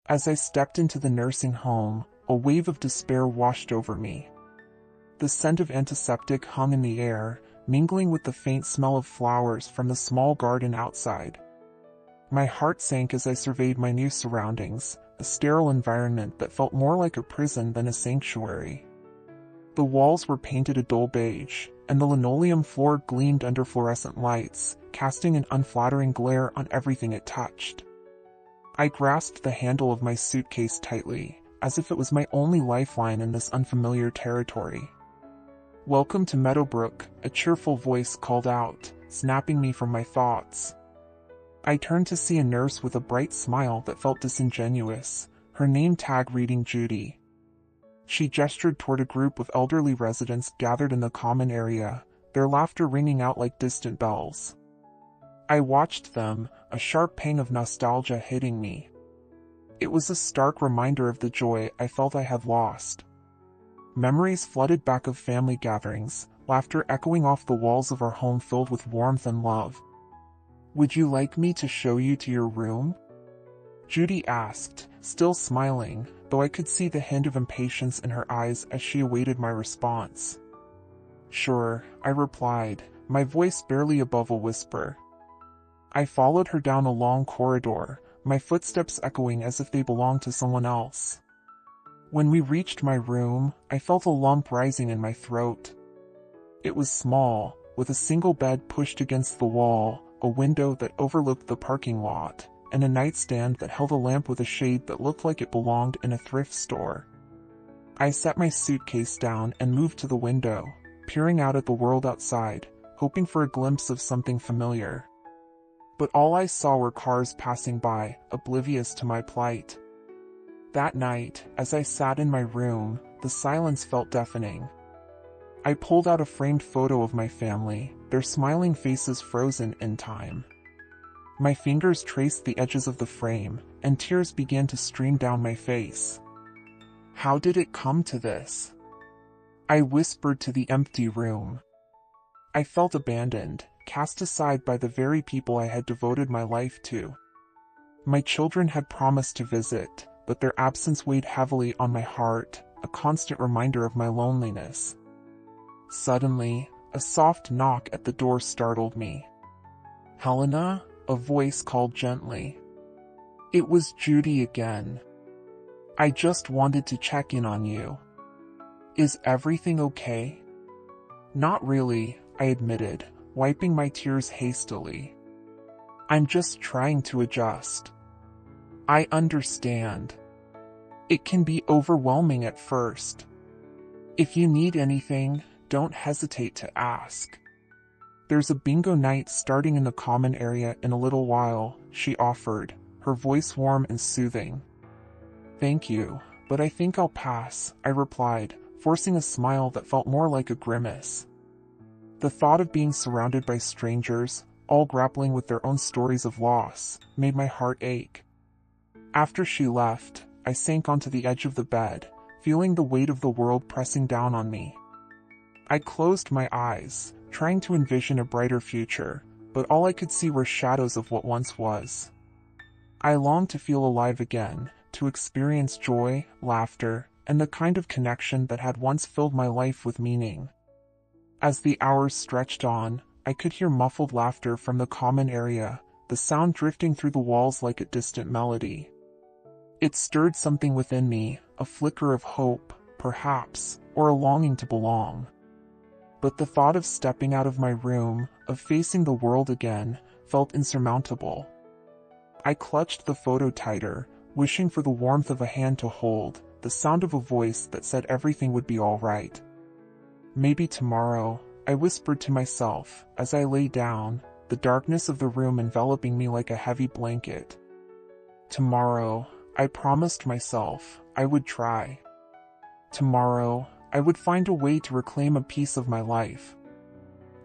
As I stepped into the nursing home, a wave of despair washed over me. The scent of antiseptic hung in the air, mingling with the faint smell of flowers from the small garden outside. My heart sank as I surveyed my new surroundings, a sterile environment that felt more like a prison than a sanctuary. The walls were painted a dull beige, and the linoleum floor gleamed under fluorescent lights, casting an unflattering glare on everything it touched. I grasped the handle of my suitcase tightly, as if it was my only lifeline in this unfamiliar territory. "Welcome to Meadowbrook," a cheerful voice called out, snapping me from my thoughts. I turned to see a nurse with a bright smile that felt disingenuous, her name tag reading Judy. She gestured toward a group of elderly residents gathered in the common area, their laughter ringing out like distant bells. I watched them, a sharp pang of nostalgia hitting me. It was a stark reminder of the joy I felt I had lost. Memories flooded back of family gatherings, laughter echoing off the walls of our home filled with warmth and love. "Would you like me to show you to your room?" Judy asked, still smiling, though I could see the hint of impatience in her eyes as she awaited my response. "Sure," I replied, my voice barely above a whisper. I followed her down a long corridor, my footsteps echoing as if they belonged to someone else. When we reached my room, I felt a lump rising in my throat. It was small, with a single bed pushed against the wall, a window that overlooked the parking lot, and a nightstand that held a lamp with a shade that looked like it belonged in a thrift store. I set my suitcase down and moved to the window, peering out at the world outside, hoping for a glimpse of something familiar. But all I saw were cars passing by, oblivious to my plight. That night, as I sat in my room, the silence felt deafening. I pulled out a framed photo of my family, their smiling faces frozen in time. My fingers traced the edges of the frame, and tears began to stream down my face. How did it come to this? I whispered to the empty room. I felt abandoned, cast aside by the very people I had devoted my life to. My children had promised to visit, but their absence weighed heavily on my heart, a constant reminder of my loneliness. Suddenly, a soft knock at the door startled me. "Helena?" a voice called gently. It was Judy again. "I just wanted to check in on you. Is everything okay?" "Not really," I admitted, wiping my tears hastily. "I'm just trying to adjust." "I understand. It can be overwhelming at first. If you need anything, don't hesitate to ask. There's a bingo night starting in the common area in a little while," she offered, her voice warm and soothing. "Thank you, but I think I'll pass," I replied, forcing a smile that felt more like a grimace. The thought of being surrounded by strangers, all grappling with their own stories of loss, made my heart ache. After she left, I sank onto the edge of the bed, feeling the weight of the world pressing down on me. I closed my eyes, trying to envision a brighter future, but all I could see were shadows of what once was. I longed to feel alive again, to experience joy, laughter, and the kind of connection that had once filled my life with meaning. As the hours stretched on, I could hear muffled laughter from the common area, the sound drifting through the walls like a distant melody. It stirred something within me, a flicker of hope, perhaps, or a longing to belong. But the thought of stepping out of my room, of facing the world again, felt insurmountable. I clutched the photo tighter, wishing for the warmth of a hand to hold, the sound of a voice that said everything would be all right. "Maybe tomorrow," I whispered to myself, as I lay down, the darkness of the room enveloping me like a heavy blanket. Tomorrow, I promised myself, I would try. Tomorrow, I would find a way to reclaim a piece of my life.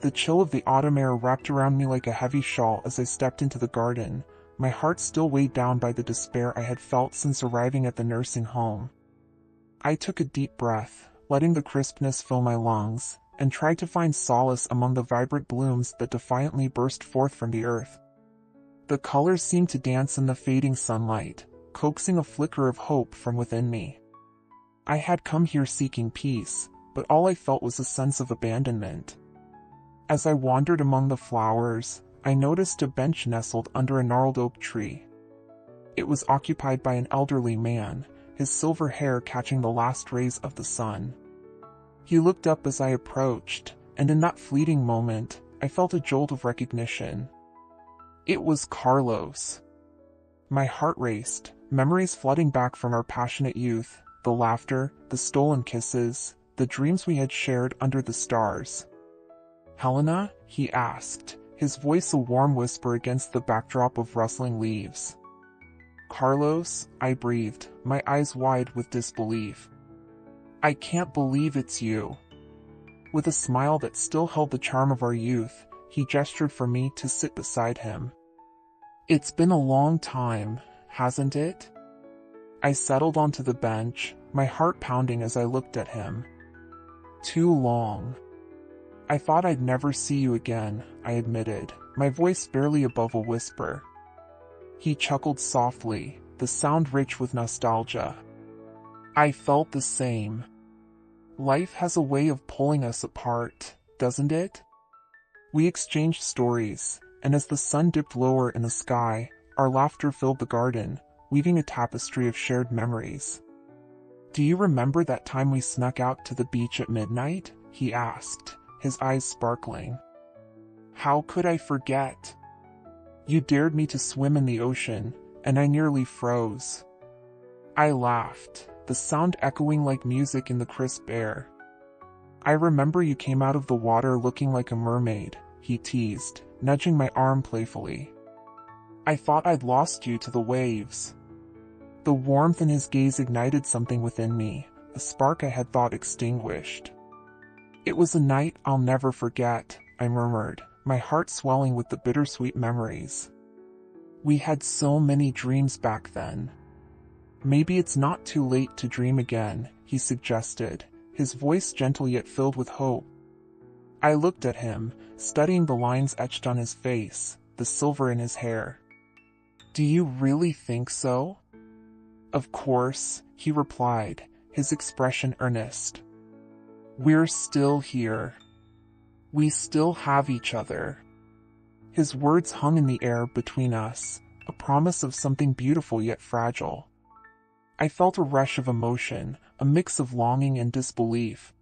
The chill of the autumn air wrapped around me like a heavy shawl as I stepped into the garden, my heart still weighed down by the despair I had felt since arriving at the nursing home. I took a deep breath, letting the crispness fill my lungs, and tried to find solace among the vibrant blooms that defiantly burst forth from the earth. The colors seemed to dance in the fading sunlight, coaxing a flicker of hope from within me. I had come here seeking peace, but all I felt was a sense of abandonment. As I wandered among the flowers, I noticed a bench nestled under a gnarled oak tree. It was occupied by an elderly man, his silver hair catching the last rays of the sun. He looked up as I approached, and in that fleeting moment, I felt a jolt of recognition. It was Carlos. My heart raced, memories flooding back from our passionate youth, the laughter, the stolen kisses, the dreams we had shared under the stars. "Helena?" he asked, his voice a warm whisper against the backdrop of rustling leaves. "Carlos," I breathed, my eyes wide with disbelief. "I can't believe it's you." With a smile that still held the charm of our youth, he gestured for me to sit beside him. "It's been a long time, hasn't it?" I settled onto the bench, my heart pounding as I looked at him. "Too long. I thought I'd never see you again," I admitted, my voice barely above a whisper. He chuckled softly, the sound rich with nostalgia. I felt the same. Life has a way of pulling us apart, doesn't it? We exchanged stories, and as the sun dipped lower in the sky, our laughter filled the garden, weaving a tapestry of shared memories. "Do you remember that time we snuck out to the beach at midnight?" he asked, his eyes sparkling. "How could I forget? You dared me to swim in the ocean, and I nearly froze." I laughed, the sound echoing like music in the crisp air. "I remember you came out of the water looking like a mermaid," he teased, nudging my arm playfully. "I thought I'd lost you to the waves." The warmth in his gaze ignited something within me, a spark I had thought extinguished. "It was a night I'll never forget," I murmured, my heart swelling with the bittersweet memories. "We had so many dreams back then." "Maybe it's not too late to dream again," he suggested, his voice gentle yet filled with hope. I looked at him, studying the lines etched on his face, the silver in his hair. "Do you really think so?" "Of course," he replied, his expression earnest. "We're still here. We still have each other." His words hung in the air between us, a promise of something beautiful yet fragile. I felt a rush of emotion, a mix of longing and disbelief.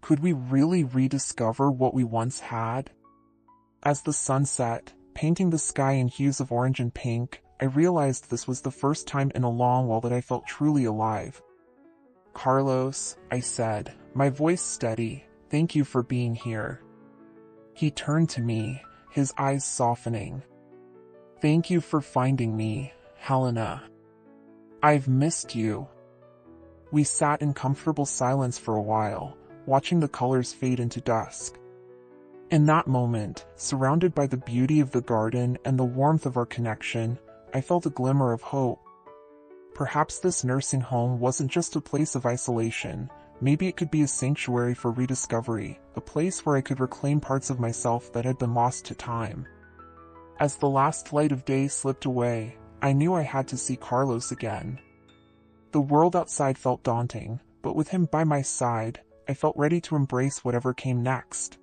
Could we really rediscover what we once had? As the sun set, painting the sky in hues of orange and pink, I realized this was the first time in a long while that I felt truly alive. "Carlos," I said, my voice steady, "thank you for being here." He turned to me, his eyes softening. "Thank you for finding me, Helena. I've missed you." We sat in comfortable silence for a while, watching the colors fade into dusk. In that moment, surrounded by the beauty of the garden and the warmth of our connection, I felt a glimmer of hope. Perhaps this nursing home wasn't just a place of isolation. Maybe it could be a sanctuary for rediscovery, a place where I could reclaim parts of myself that had been lost to time. As the last light of day slipped away, I knew I had to see Carlos again. The world outside felt daunting, but with him by my side, I felt ready to embrace whatever came next.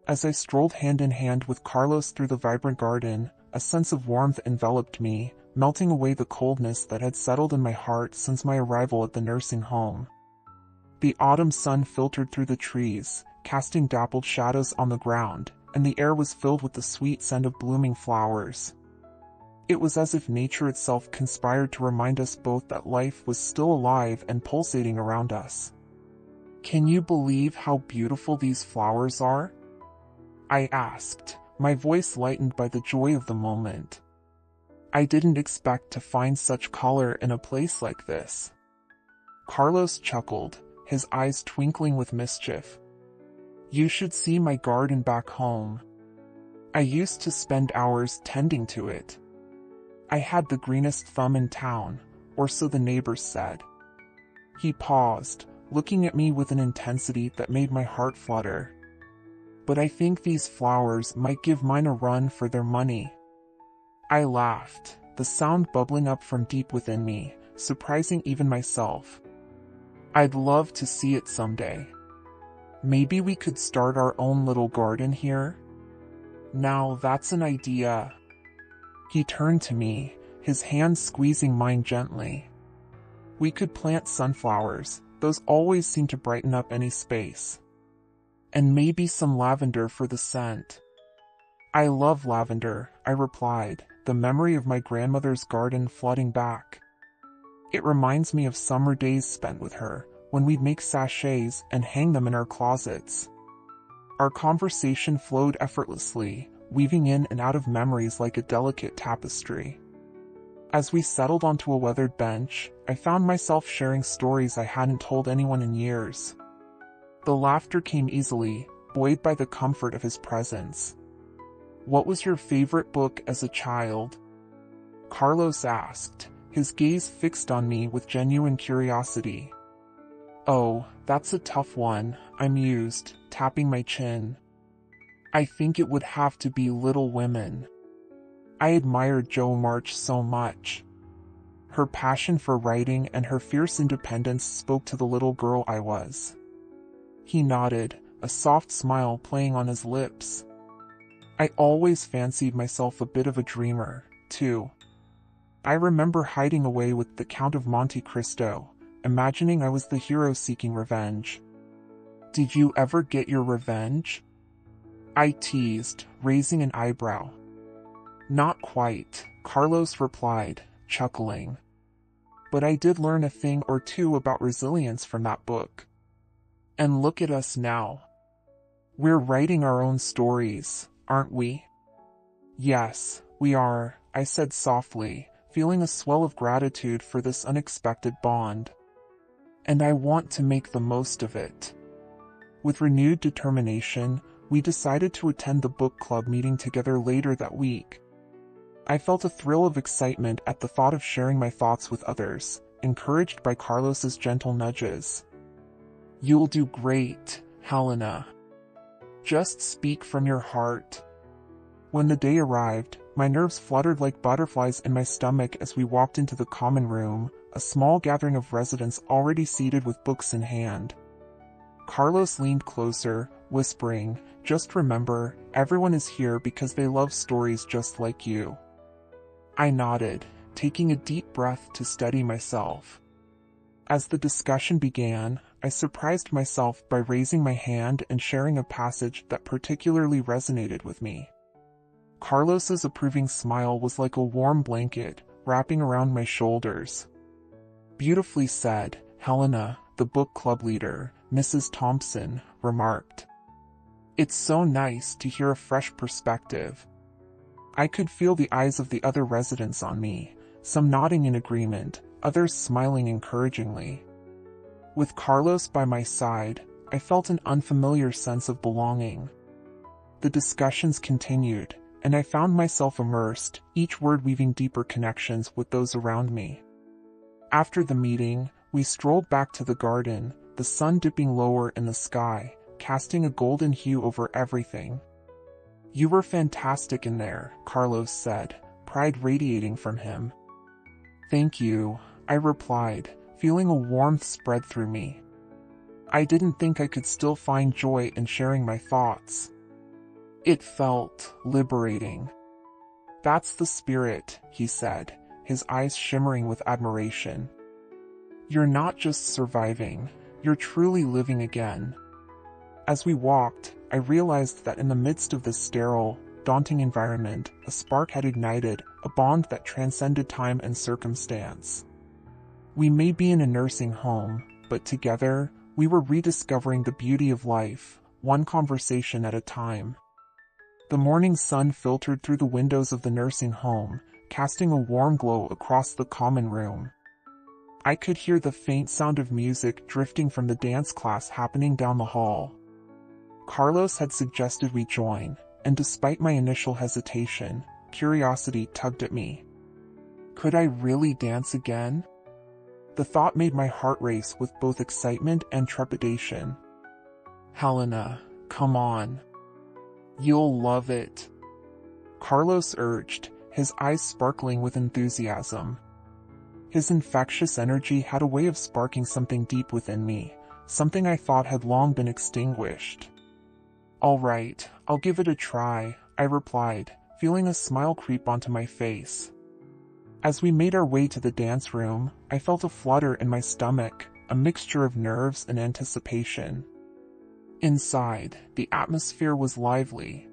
As I strolled hand in hand with Carlos through the vibrant garden, a sense of warmth enveloped me, melting away the coldness that had settled in my heart since my arrival at the nursing home. The autumn sun filtered through the trees, casting dappled shadows on the ground, and the air was filled with the sweet scent of blooming flowers. It was as if nature itself conspired to remind us both that life was still alive and pulsating around us. "Can you believe how beautiful these flowers are?" I asked, my voice lightened by the joy of the moment. I didn't expect to find such color in a place like this. Carlos chuckled, his eyes twinkling with mischief. "You should see my garden back home. I used to spend hours tending to it. I had the greenest thumb in town, or so the neighbors said." He paused, looking at me with an intensity that made my heart flutter. "But I think these flowers might give mine a run for their money." I laughed, the sound bubbling up from deep within me, surprising even myself. I'd love to see it someday. Maybe we could start our own little garden here? Now that's an idea. He turned to me, his hand squeezing mine gently. We could plant sunflowers, those always seem to brighten up any space. And maybe some lavender for the scent. I love lavender, I replied, the memory of my grandmother's garden flooding back. It reminds me of summer days spent with her, when we'd make sachets and hang them in our closets. Our conversation flowed effortlessly, weaving in and out of memories like a delicate tapestry. As we settled onto a weathered bench, I found myself sharing stories I hadn't told anyone in years. The laughter came easily, buoyed by the comfort of his presence. What was your favorite book as a child? Carlos asked, his gaze fixed on me with genuine curiosity. Oh, that's a tough one, I mused, tapping my chin. I think it would have to be Little Women. I admired Jo March so much. Her passion for writing and her fierce independence spoke to the little girl I was. He nodded, a soft smile playing on his lips. I always fancied myself a bit of a dreamer, too. I remember hiding away with the Count of Monte Cristo, imagining I was the hero seeking revenge. Did you ever get your revenge? I teased, raising an eyebrow. Not quite, Carlos replied, chuckling. But I did learn a thing or two about resilience from that book. And look at us now. We're writing our own stories, aren't we? Yes, we are, I said softly, feeling a swell of gratitude for this unexpected bond. And I want to make the most of it. With renewed determination, we decided to attend the book club meeting together later that week. I felt a thrill of excitement at the thought of sharing my thoughts with others, encouraged by Carlos's gentle nudges. You'll do great, Helena. Just speak from your heart. When the day arrived, my nerves fluttered like butterflies in my stomach as we walked into the common room, a small gathering of residents already seated with books in hand. Carlos leaned closer, whispering, "Just remember, everyone is here because they love stories just like you." I nodded, taking a deep breath to steady myself. As the discussion began, I surprised myself by raising my hand and sharing a passage that particularly resonated with me. Carlos's approving smile was like a warm blanket, wrapping around my shoulders. Beautifully said, Helena, the book club leader, Mrs. Thompson, remarked. It's so nice to hear a fresh perspective. I could feel the eyes of the other residents on me, some nodding in agreement, others smiling encouragingly. With Carlos by my side, I felt an unfamiliar sense of belonging. The discussions continued, and I found myself immersed, each word weaving deeper connections with those around me. After the meeting, we strolled back to the garden, the sun dipping lower in the sky, casting a golden hue over everything. You were fantastic in there, Carlos said, pride radiating from him. Thank you, I replied, feeling a warmth spread through me. I didn't think I could still find joy in sharing my thoughts. It felt liberating. That's the spirit, he said, his eyes shimmering with admiration. You're not just surviving, you're truly living again. As we walked, I realized that in the midst of this sterile, daunting environment, a spark had ignited, a bond that transcended time and circumstance. We may be in a nursing home, but together, we were rediscovering the beauty of life, one conversation at a time. The morning sun filtered through the windows of the nursing home, casting a warm glow across the common room. I could hear the faint sound of music drifting from the dance class happening down the hall. Carlos had suggested we join, and despite my initial hesitation, curiosity tugged at me. Could I really dance again? The thought made my heart race with both excitement and trepidation. Helena, come on. You'll love it. Carlos urged, his eyes sparkling with enthusiasm. His infectious energy had a way of sparking something deep within me, something I thought had long been extinguished. "All right, I'll give it a try," I replied, feeling a smile creep onto my face. As we made our way to the dance room, I felt a flutter in my stomach, a mixture of nerves and anticipation. Inside, the atmosphere was lively.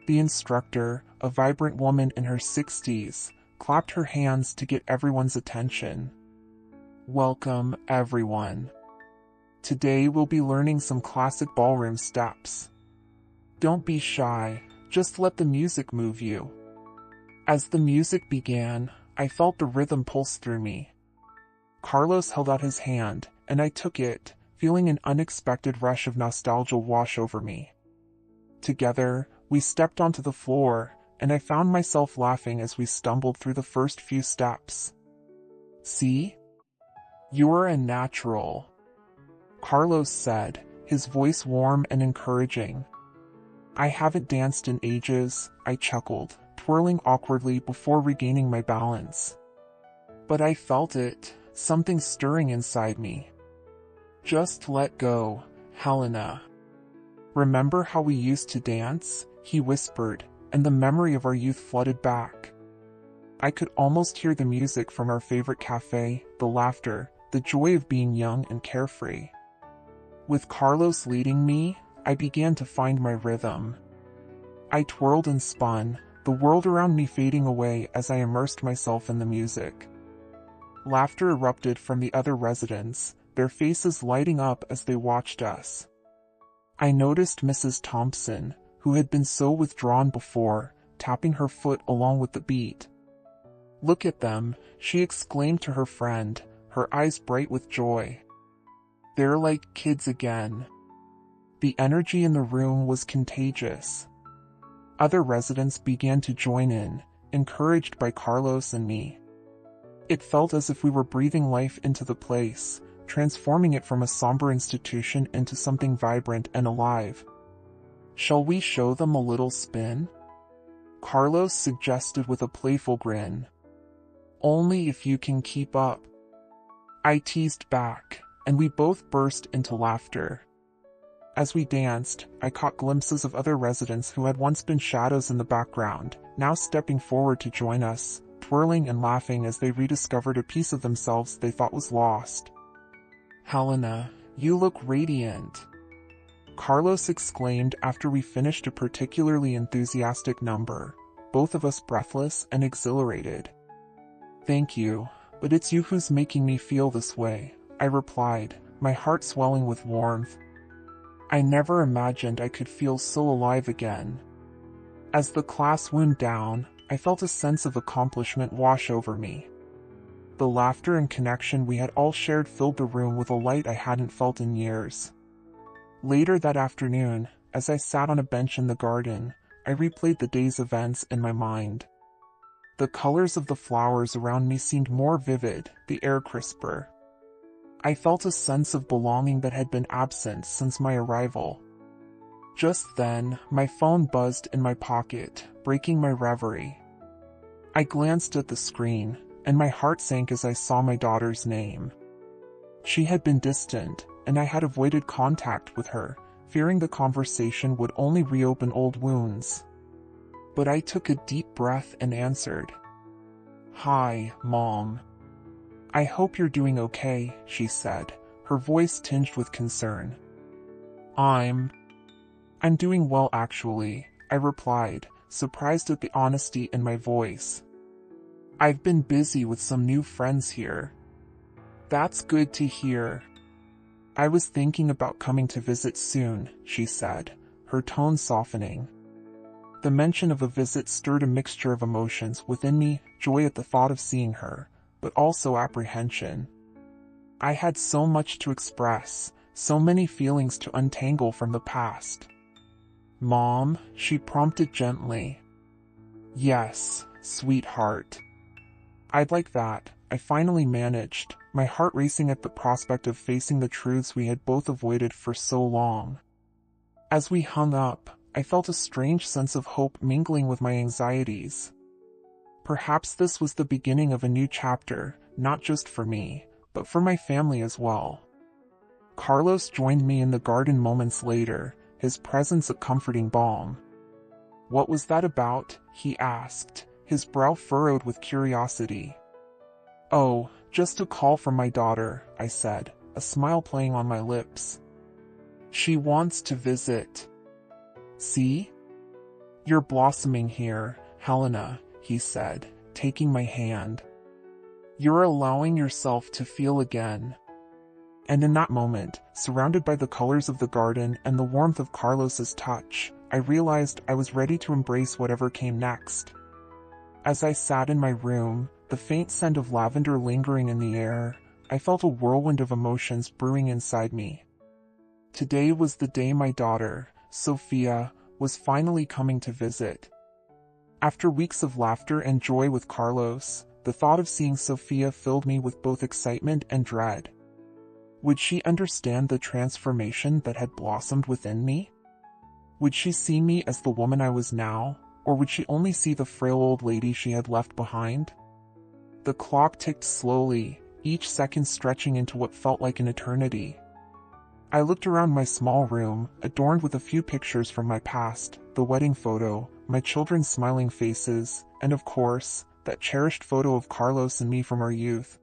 The instructor, a vibrant woman in her 60s, clapped her hands to get everyone's attention. "Welcome, everyone. Today we'll be learning some classic ballroom steps. Don't be shy, just let the music move you." As the music began, I felt the rhythm pulse through me. Carlos held out his hand, and I took it, feeling an unexpected rush of nostalgia wash over me. Together, we stepped onto the floor, and I found myself laughing as we stumbled through the first few steps. "See? You're a natural," Carlos said, his voice warm and encouraging. "I haven't danced in ages," I chuckled, twirling awkwardly before regaining my balance. But I felt it, something stirring inside me. "Just let go, Helena. Remember how we used to dance?" he whispered, and the memory of our youth flooded back. I could almost hear the music from our favorite cafe, the laughter, the joy of being young and carefree. With Carlos leading me, I began to find my rhythm. I twirled and spun, the world around me fading away as I immersed myself in the music. Laughter erupted from the other residents, their faces lighting up as they watched us. I noticed Mrs. Thompson, who had been so withdrawn before, tapping her foot along with the beat. "Look at them," she exclaimed to her friend, her eyes bright with joy. "They're like kids again." The energy in the room was contagious. Other residents began to join in, encouraged by Carlos and me. It felt as if we were breathing life into the place, transforming it from a somber institution into something vibrant and alive. "Shall we show them a little spin?" Carlos suggested with a playful grin. "Only if you can keep up," I teased back, and we both burst into laughter. As we danced, I caught glimpses of other residents who had once been shadows in the background, now stepping forward to join us, twirling and laughing as they rediscovered a piece of themselves they thought was lost. "Helena, you look radiant," Carlos exclaimed after we finished a particularly enthusiastic number, both of us breathless and exhilarated. "Thank you, but it's you who's making me feel this way," I replied, my heart swelling with warmth. I never imagined I could feel so alive again. As the class wound down, I felt a sense of accomplishment wash over me. The laughter and connection we had all shared filled the room with a light I hadn't felt in years. Later that afternoon, as I sat on a bench in the garden, I replayed the day's events in my mind. The colors of the flowers around me seemed more vivid, the air crisper. I felt a sense of belonging that had been absent since my arrival. Just then, my phone buzzed in my pocket, breaking my reverie. I glanced at the screen, and my heart sank as I saw my daughter's name. She had been distant, and I had avoided contact with her, fearing the conversation would only reopen old wounds. But I took a deep breath and answered. "Hi, Mom. I hope you're doing okay," she said, her voice tinged with concern. I'm doing well actually," I replied, surprised at the honesty in my voice. "I've been busy with some new friends here." "That's good to hear. I was thinking about coming to visit soon," she said, her tone softening. The mention of a visit stirred a mixture of emotions within me, joy at the thought of seeing her, but also apprehension. I had so much to express, so many feelings to untangle from the past. "Mom," she prompted gently. "Yes, sweetheart. I'd like that," I finally managed, my heart racing at the prospect of facing the truths we had both avoided for so long. As we hung up, I felt a strange sense of hope mingling with my anxieties. Perhaps this was the beginning of a new chapter, not just for me, but for my family as well. Carlos joined me in the garden moments later, his presence a comforting balm. "What was that about?" he asked, his brow furrowed with curiosity. "Oh, just a call from my daughter," I said, a smile playing on my lips. "She wants to visit. See? You're blossoming here, Helena," he said, taking my hand. "You're allowing yourself to feel again." And in that moment, surrounded by the colors of the garden and the warmth of Carlos's touch, I realized I was ready to embrace whatever came next. As I sat in my room, the faint scent of lavender lingering in the air, I felt a whirlwind of emotions brewing inside me. Today was the day my daughter, Sophia, was finally coming to visit. After weeks of laughter and joy with Carlos, the thought of seeing Sophia filled me with both excitement and dread. Would she understand the transformation that had blossomed within me? Would she see me as the woman I was now, or would she only see the frail old lady she had left behind? The clock ticked slowly, each second stretching into what felt like an eternity. I looked around my small room, adorned with a few pictures from my past, the wedding photo, my children's smiling faces, and of course, that cherished photo of Carlos and me from our youth.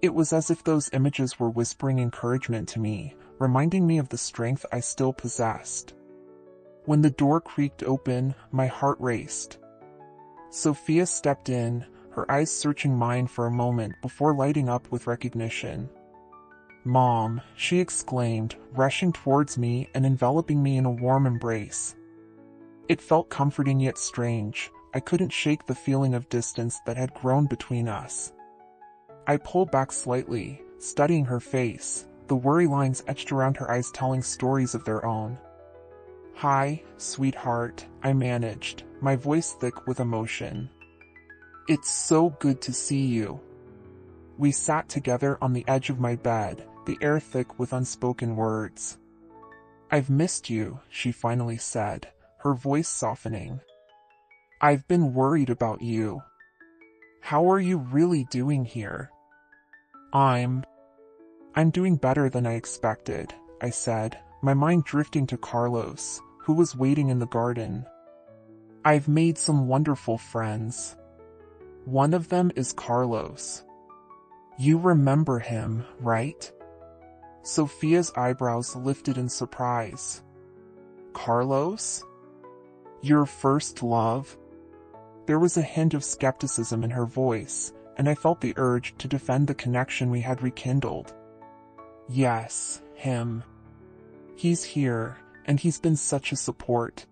It was as if those images were whispering encouragement to me, reminding me of the strength I still possessed. When the door creaked open, my heart raced. Sophia stepped in, her eyes searching mine for a moment before lighting up with recognition. "Mom," she exclaimed, rushing towards me and enveloping me in a warm embrace. It felt comforting yet strange. I couldn't shake the feeling of distance that had grown between us. I pulled back slightly, studying her face, the worry lines etched around her eyes telling stories of their own. "Hi, sweetheart," I managed, my voice thick with emotion. "It's so good to see you." We sat together on the edge of my bed, the air thick with unspoken words. "I've missed you," she finally said, her voice softening. "I've been worried about you. How are you really doing here?" I'm doing better than I expected," I said, my mind drifting to Carlos, who was waiting in the garden. "I've made some wonderful friends. One of them is Carlos. You remember him, right?" Sophia's eyebrows lifted in surprise. "Carlos? Your first love?" There was a hint of skepticism in her voice, and I felt the urge to defend the connection we had rekindled. "Yes, him. He's here, and he's been such a support."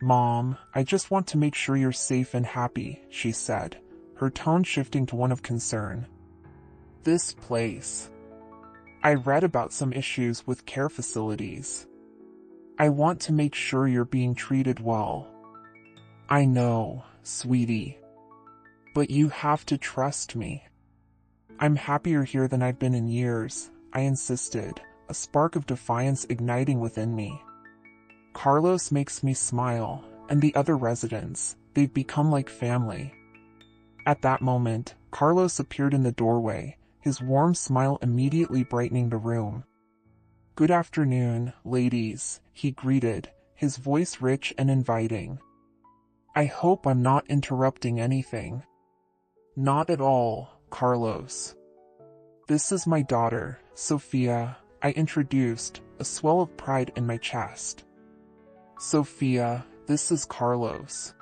"Mom, I just want to make sure you're safe and happy," she said, her tone shifting to one of concern. "This place. I read about some issues with care facilities. I want to make sure you're being treated well." "I know, sweetie. But you have to trust me." "I'm happier here than I've been in years," I insisted, a spark of defiance igniting within me. "Carlos makes me smile, and the other residents, they've become like family." At that moment, Carlos appeared in the doorway, his warm smile immediately brightening the room. "Good afternoon, ladies," he greeted, his voice rich and inviting. "I hope I'm not interrupting anything." "Not at all, Carlos. This is my daughter, Sophia," I introduced, a swell of pride in my chest. "Sophia, this is Carlos."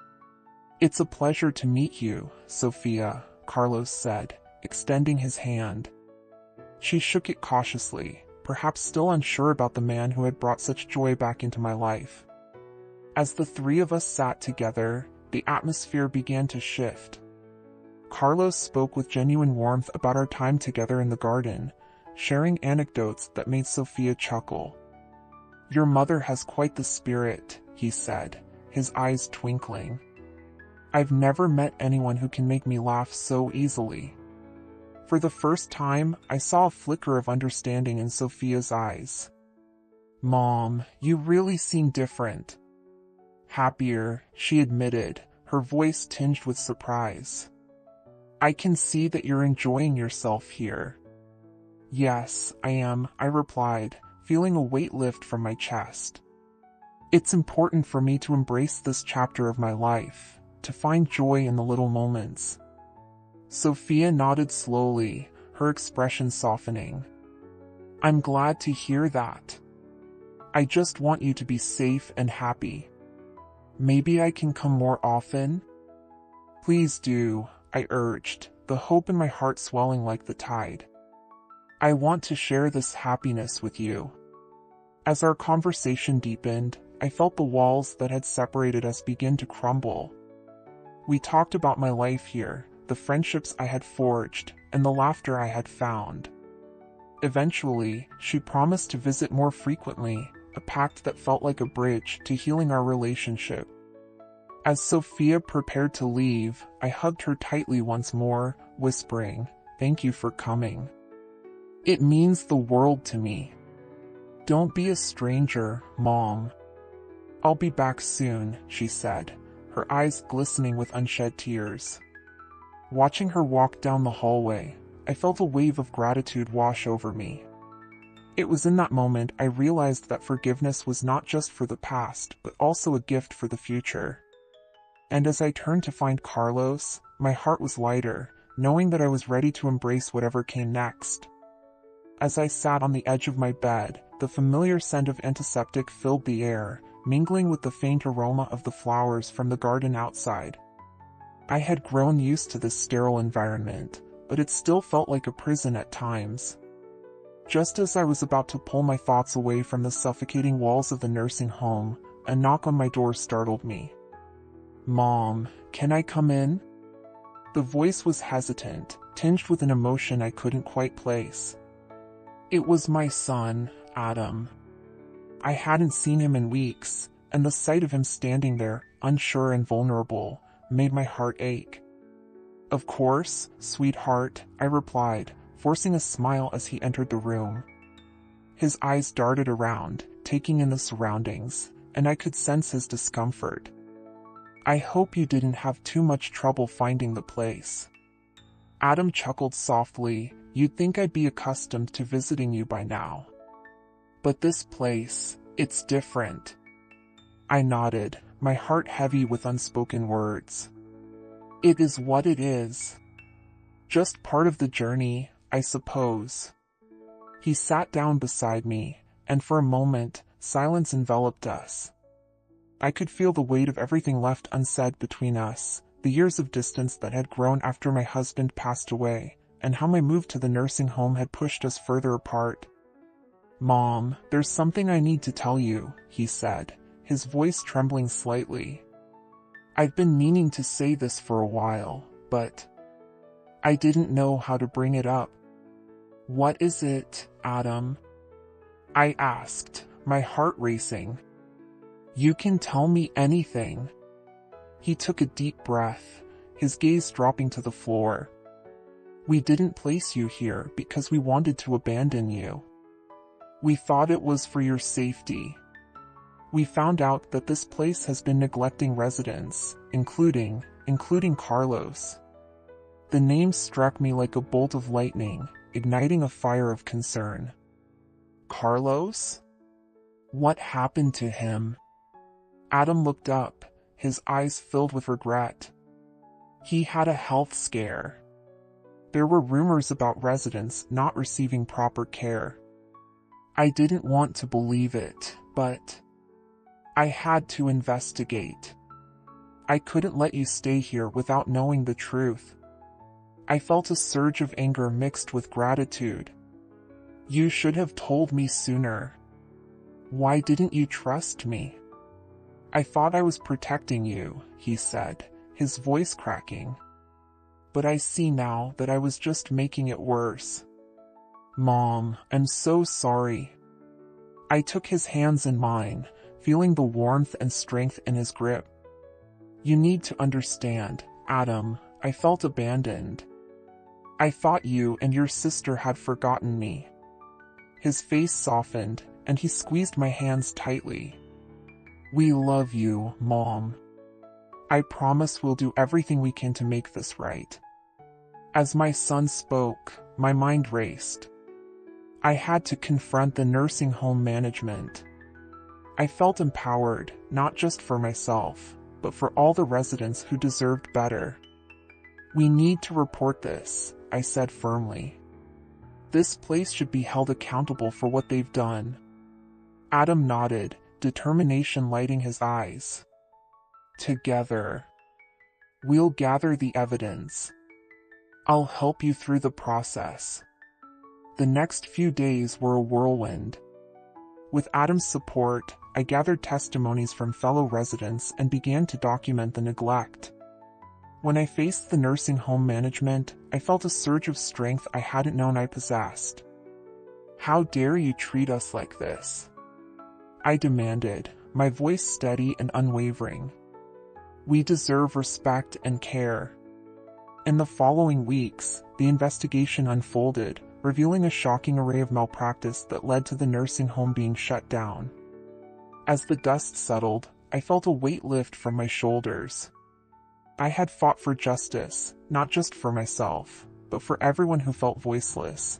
"It's a pleasure to meet you, Sophia," Carlos said, extending his hand. She shook it cautiously, perhaps still unsure about the man who had brought such joy back into my life. As the three of us sat together, the atmosphere began to shift. Carlos spoke with genuine warmth about our time together in the garden, sharing anecdotes that made Sophia chuckle. "Your mother has quite the spirit," he said, his eyes twinkling. "I've never met anyone who can make me laugh so easily." For the first time, I saw a flicker of understanding in Sophia's eyes. "Mom, you really seem different." "Happier," she admitted, her voice tinged with surprise. "I can see that you're enjoying yourself here." "Yes, I am," I replied, feeling a weight lift from my chest. "It's important for me to embrace this chapter of my life, to find joy in the little moments." Sophia nodded slowly, her expression softening. "I'm glad to hear that. I just want you to be safe and happy. Maybe I can come more often?" "Please do," I urged, the hope in my heart swelling like the tide. "I want to share this happiness with you." As our conversation deepened, I felt the walls that had separated us begin to crumble. We talked about my life here, the friendships I had forged, and the laughter I had found. Eventually, she promised to visit more frequently, a pact that felt like a bridge to healing our relationship. As Sophia prepared to leave, I hugged her tightly once more, whispering, "Thank you for coming. It means the world to me. Don't be a stranger, Mom." "I'll be back soon," she said, her eyes glistening with unshed tears. Watching her walk down the hallway, I felt a wave of gratitude wash over me. It was in that moment I realized that forgiveness was not just for the past, but also a gift for the future. And as I turned to find Carlos, my heart was lighter, knowing that I was ready to embrace whatever came next. As I sat on the edge of my bed, the familiar scent of antiseptic filled the air, mingling with the faint aroma of the flowers from the garden outside. I had grown used to this sterile environment, but it still felt like a prison at times. Just as I was about to pull my thoughts away from the suffocating walls of the nursing home, a knock on my door startled me. "Mom, can I come in?" The voice was hesitant, tinged with an emotion I couldn't quite place. It was my son, Adam. I hadn't seen him in weeks, and the sight of him standing there, unsure and vulnerable, made my heart ache. "Of course, sweetheart," I replied, forcing a smile as he entered the room. His eyes darted around, taking in the surroundings, and I could sense his discomfort. "I hope you didn't have too much trouble finding the place." Adam chuckled softly. "You'd think I'd be accustomed to visiting you by now. But this place, it's different." I nodded, my heart heavy with unspoken words. "It is what it is. Just part of the journey, I suppose." He sat down beside me, and for a moment, silence enveloped us. I could feel the weight of everything left unsaid between us, the years of distance that had grown after my husband passed away, and how my move to the nursing home had pushed us further apart. "Mom, there's something I need to tell you," he said, his voice trembling slightly. "I've been meaning to say this for a while, but I didn't know how to bring it up." "What is it, Adam?" I asked, my heart racing. "You can tell me anything." He took a deep breath, his gaze dropping to the floor. "We didn't place you here because we wanted to abandon you. We thought it was for your safety. We found out that this place has been neglecting residents, including Carlos." The name struck me like a bolt of lightning, igniting a fire of concern. "Carlos? What happened to him?" Adam looked up, his eyes filled with regret. "He had a health scare. There were rumors about residents not receiving proper care. I didn't want to believe it, but I had to investigate. I couldn't let you stay here without knowing the truth." I felt a surge of anger mixed with gratitude. "You should have told me sooner. Why didn't you trust me?" "I thought I was protecting you," he said, his voice cracking. "But I see now that I was just making it worse. Mom, I'm so sorry." I took his hands in mine, feeling the warmth and strength in his grip. "You need to understand, Adam, I felt abandoned. I thought you and your sister had forgotten me." His face softened, and he squeezed my hands tightly. "We love you, Mom. I promise we'll do everything we can to make this right." As my son spoke, my mind raced. I had to confront the nursing home management. I felt empowered, not just for myself, but for all the residents who deserved better. "We need to report this," I said firmly. "This place should be held accountable for what they've done." Adam nodded, determination lighting his eyes. "Together, we'll gather the evidence. I'll help you through the process." The next few days were a whirlwind. With Adam's support, I gathered testimonies from fellow residents and began to document the neglect. When I faced the nursing home management, I felt a surge of strength I hadn't known I possessed. "How dare you treat us like this?" I demanded, my voice steady and unwavering. "We deserve respect and care." In the following weeks, the investigation unfolded, revealing a shocking array of malpractice that led to the nursing home being shut down. As the dust settled, I felt a weight lift from my shoulders. I had fought for justice, not just for myself, but for everyone who felt voiceless.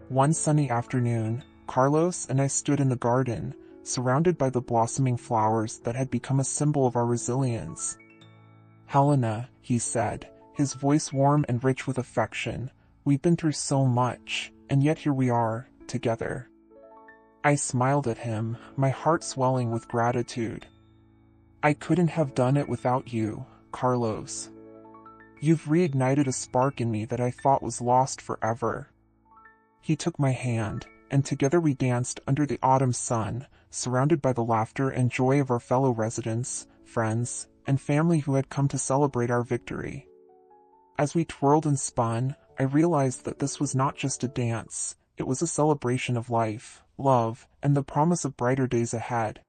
One sunny afternoon, Carlos and I stood in the garden, surrounded by the blossoming flowers that had become a symbol of our resilience. "Helena," he said, his voice warm and rich with affection, "we've been through so much, and yet here we are, together." I smiled at him, my heart swelling with gratitude. "I couldn't have done it without you, Carlos. You've reignited a spark in me that I thought was lost forever." He took my hand, and together we danced under the autumn sun, surrounded by the laughter and joy of our fellow residents, friends, and family who had come to celebrate our victory. As we twirled and spun, I realized that this was not just a dance, it was a celebration of life, love, and the promise of brighter days ahead.